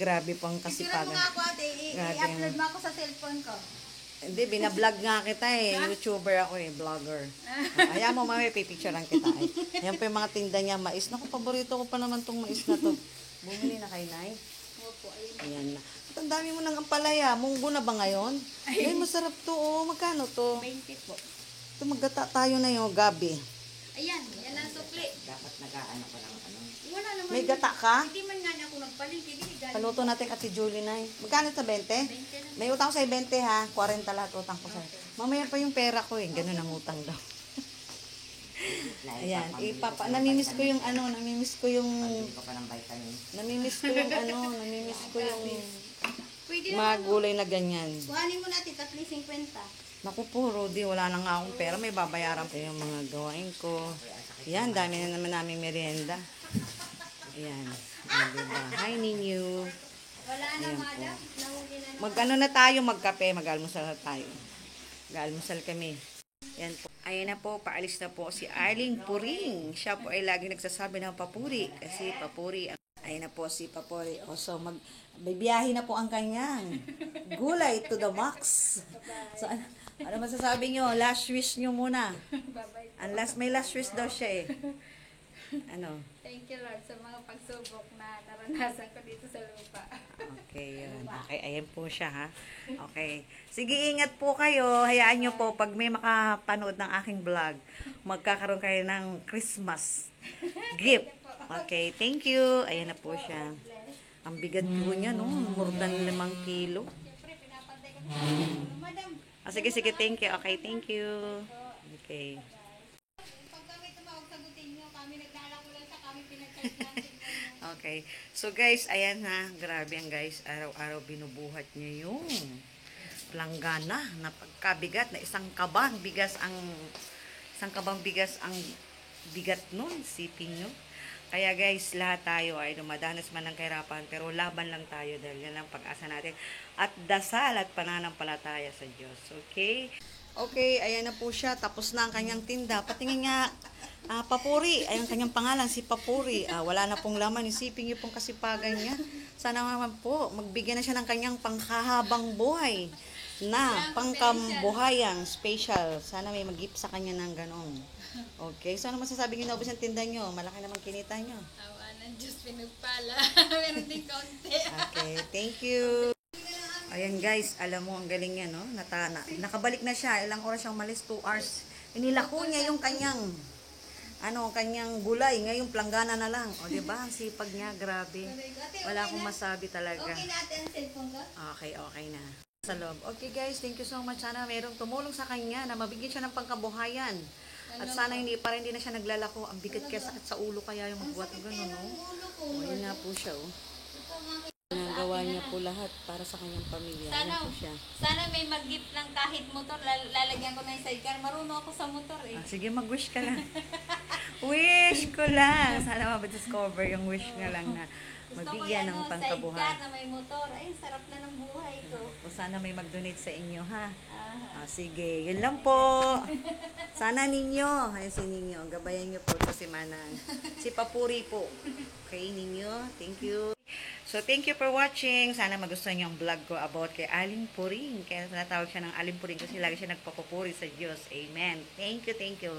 grabe pang Picturean mo kasipagan. nga ako ate, Grabe. i-upload mo ako sa cellphone ko. Hindi, binablog nga kita eh. YouTuber ako eh, vlogger. Ayaw mo, mami, pipicturean kita eh. Ayan pa yung mga tinda niya, mais. Naku, paborito ko pa naman tong mais na to. Bumili na kay Nay. Opo, ayun. Ayan na. At ang dami mo ng ampalaya. Munggo na ba ngayon? Ay, masarap to oh. Magkano to? 20 po. Ito, maggata tayo na yung gabi. Ayan, yan ang sukli. Dapat nag-aano ko lang ano. Wala naman. May gata ka? Hindi man nga niya ako nagpalingki. Paluto natin kasi Julie na eh. Magkano sa 20? 20 lang. May utang ko sa 20 ha. 40 lahat utang ko sa'yo. Mamaya pa yung pera ko eh. Ganun ang utang daw. Ayan. Namimiss ko yung ano. Namimiss ko yung... Hindi ko pa ng vitamin. Namimiss ko yung ano. Namimiss ko yung Pwede mga naman. gulay na ganyan. Kuhanin mo natin, 3.50. Naku po, Rudy. Wala na nga akong pera. May babayaran pa yung mga gawain ko. Ayan. Dami na naman naming merienda. Ayan. Diba? Hi, Ninyo. Wala na, Ayan po. madam. Nahuli na. Mag-ano na tayo, magkape, mag-almusal na tayo. Mag-almusal kami. Yan po. Ayan na po, paalis na po si Arling Puring. Siya po ay lagi nagsasabi ng papuri. Kasi papuri. Ayan na po si Papuri. O, so, bibiyahe na po ang kanyang gulay to the max. So, ano masasabi nyo? Last wish nyo muna. May last wish daw siya eh. Ano? Thank you Lord sa mga pagsubok na naranasan ko dito sa lupa. Okay, yun. Okay, ayan po siya, ha? Okay. Sige, ingat po kayo. Hayaan nyo po, pag may makapanood ng aking vlog, magkakaroon kayo ng Christmas gift. Okay, thank you. Ayan na po siya. Ang bigat po niya, no? More than 5 kilo. Siyempre, pinapantay ko. Madam, Sige, thank you. Okay, thank you. Okay. pag kami tumawag, sagutin nyo. Kami naglalako lang sa kami pinag-charge natin. Okay. So, guys, ayan na. Grabe yan, guys. Araw-araw binubuhat niya yung planggana na pagkabigat na isang kabang bigas ang bigat nun. Sipin nyo. Kaya guys, lahat tayo ay dumadanas man ng kahirapan, pero laban lang tayo dahil yan ang pag-asa natin. At dasal at pananampalataya sa Diyos. Okay? Okay, ayan na po siya. Tapos na ang kanyang tinda. Patingin nga, Papuri. Ayan ang kanyang pangalan, si Papuri. Wala na pong laman. Isipin niyo pong kasipagan niya. Sana naman po, magbigyan na siya ng kanyang pangkahabang buhay na pangkambuhayang special. Sana may mag-gift sa kanya ng ganon. Okay, so ano masasabi niyo na ubos ang tinda niyo? Malaki naman kinita niyo. Awa ng Diyos, pinagpala. Meron din kaunti. Okay, thank you. Ayan guys, alam mo, ang galing niya, no? Nakabalik na siya. Ilang oras siyang malis? 2 hours. Inilako niya yung kanyang gulay. Ngayon, planggana na lang. O, diba? Ang sipag niya, grabe. Wala akong masabi talaga. Okay natin ang cellphone ko? Okay na. Sa loob. Okay guys, thank you so much. Sana mayroong tumulong sa kanya na mabigyan siya ng pangkabuhayan. At sana hindi na siya naglalako. Ang bigat kaya sakit sa ulo kaya yung magbuhat ng gano'n, no? O, yun nga po siya, oh. Nagawa niya po lahat para sa kanyang pamilya. Yan po siya. Sana may mag-gift ng kahit motor. Lalagyan ko na yung sidecar. Marunong ako sa motor eh. Sige, mag-wish ka lang. Wish ko lang. Sana mabadiscover yung wish nga lang na mabigyan ng pangkabuhay. Sidecar na may motor. Ay, sarap na ng buhay ko. O sana may mag-donate sa inyo, ha? Sige, yun lang po. Sana ninyo. Ay, si Ninyo. Gabayan nyo po si Manang. Si Papuri po. Okay, Ninyo. Thank you. So, thank you for watching. Sana magustuhan niyo ang vlog ko about kay Aling Puring. Kaya natawag siya ng Aling Puring kasi lagi siya nagpapupuri sa Diyos. Amen. Thank you, thank you.